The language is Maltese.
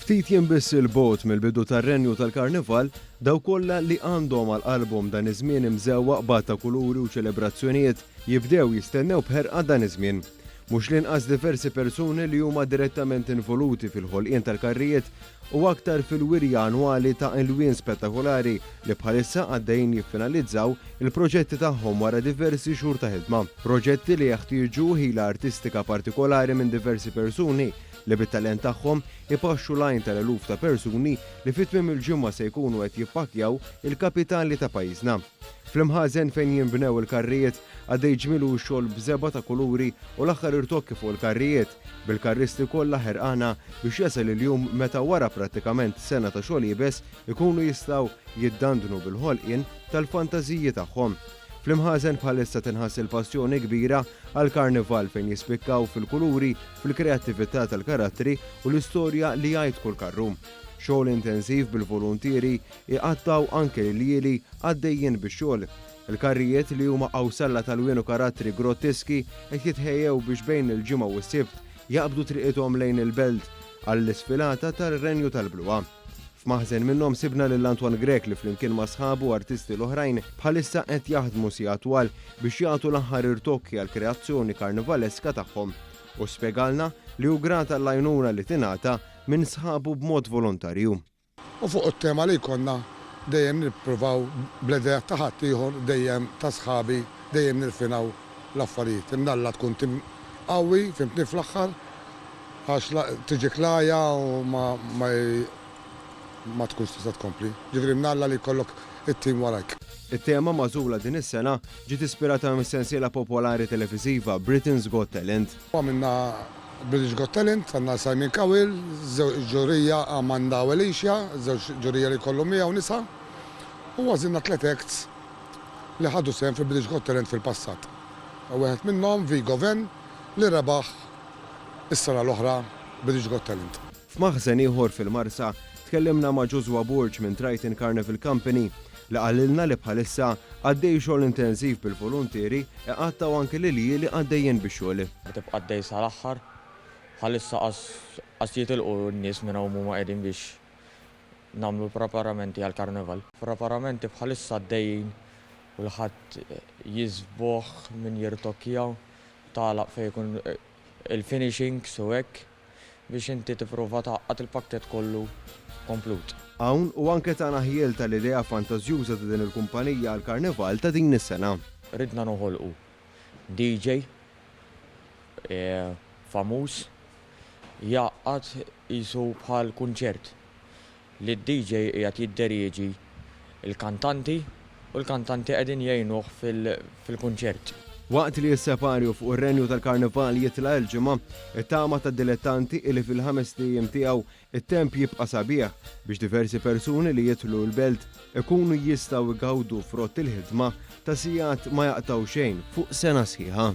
Ftit jinbiss il-bot mill-bidu tar-renju tal-Karnival daw kollha li għandhom għall-album dan iż-żmien imżewwa qbad ta' kuluri u ċelebrazzjonijiet jibdew jistennew b'ħerqa dan iż-żmien. Mhux l-inqas diversi persuni li huma direttament involuti fil-ħolqien tal-karrijiet u aktar fil-wirja annwali ta' ilwien spettakolari li bħalissa għaddejjin jiffinalizzaw il-proġetti tagħhom wara diversi xhur ta' ħidma. Proġetti li jeħtieġu ħila artistika partikolari minn diversi persuni li bit-talent tagħhom ipaxxu lajn tal-eluf ta' persuni li fit-tmiem il-ġimgħa se jkunu qed jippakjaw il-kapitali ta' pajjiżna. Fl-imħażen fejn jinbnew il-karrijiet għaddej ġmielu x-xogħol b'żeba ta' kuluri u l-aħħar irtokki fuq il-karrijiet bil-karristi kollha ħerqana biex jasal il-jum meta wara prattikament sena ta' xogħol jibes ikunu jistgħu jiddandnu bil-ħolqien tal-fantażiji tagħhom. Fl-imħażen bħalissa tinħass il-passjoni kbira għal karnival fejn jispikkaw fil-kuluri, fil-kreattività tal-karattri u l-istorja li jgħid kull karrum. Xogħol intensiv bil-volontieri iqattaw anke l-lieli għaddejjin bix-xogħol. Il-karrijiet li huma qawsalla tal-wienu karattri grotteski qed jitħejjew biex bejn il-ġimgħa u s-sibt jaqbdu triqithom lejn il-belt għall-isfilata tar-Renju tal-Bluqa. F'maħżen minnhom sibna lil Antoine Grek li flimkien ma' sħabu artisti l-oħrajn bħalissa qed jaħdmu sija twal biex jagħtu l-aħħar irtokki għal kreazzjoni karnivaleska tagħhom u spjegalna li hu grata l-għajnuna li tingħata minn sħabu b'mod volontarju. U fuq it-tema li jkollna dejjem nippruvaw bl-idea ta' ħadd ieħor dejjem ta' sħabi dejjem nirfinaw l-affarijiet. Imnalla tkun tim qawwi fimtni fl-aħħar għax tiġi klaja u ma tkunx tista' tkompli. Ġifieri mnalla li jkollok it-tim warajk. It-tema magħżula din is-sena ġiet ispirata mis-sensiela popolari televiżiva Britain's Got Talent. Għamilna British Got Talent, għandna Simon Cowell, ġurija Amanda u Alicia, żewġ ġurija li kollhom miegħu nisa, u għażilna tliet acts li ħadu sehem fil-British Got Talent fil-passat. U wieħed minnhom Vigo Ven li rebaħ is-sena l-oħra British Got Talent. F'maħżen ieħor fil-Marsa tkellimna ma' Ġużwa Burġ minn Triton Carnival Company li qalilna li bħalissa għaddej xogħol intensiv bil-volontieri iqattaw anke li għaddejjin bix-xogħol. Tibqa' għaddej sal-aħħar bħalissa qas jitilqu n-nies minn hawn huma qegħdin biex nagħmlu preparamenti għall-karnival. Preparamenti bħalissa għaddejjin u l-ħadd jiżboħ minn jirtokkjaw tagħlaq fejn jkun il-finishing su hekk biex inti tipprova taqqat il-pakket kollu komplut. Hawn u anke tagħna ħiel tal-idea fantażjuża ta' din il-kumpanija għall-karnival ta' din is-sena. Ridna noħolqu DJ famuż jaqqat isu bħal kunċert li d-DJ qiegħed jidderieġi il-kantanti u l-kantanti qegħdin jgħinuh fil-kunċert. Waqt li jisseparju fuq ir-renju tal-karnival jitla' l-ġimgħa, it-tama tad-dilettanti li fil-5 ijiem tiegħu it-temp jibqa' sabiħ biex diversi persuni li jidħlu l-belt ikunu jistgħu jgawdu frott il-ħidma ta' sigħat ma jaqtaw xejn fuq sena sħiħa.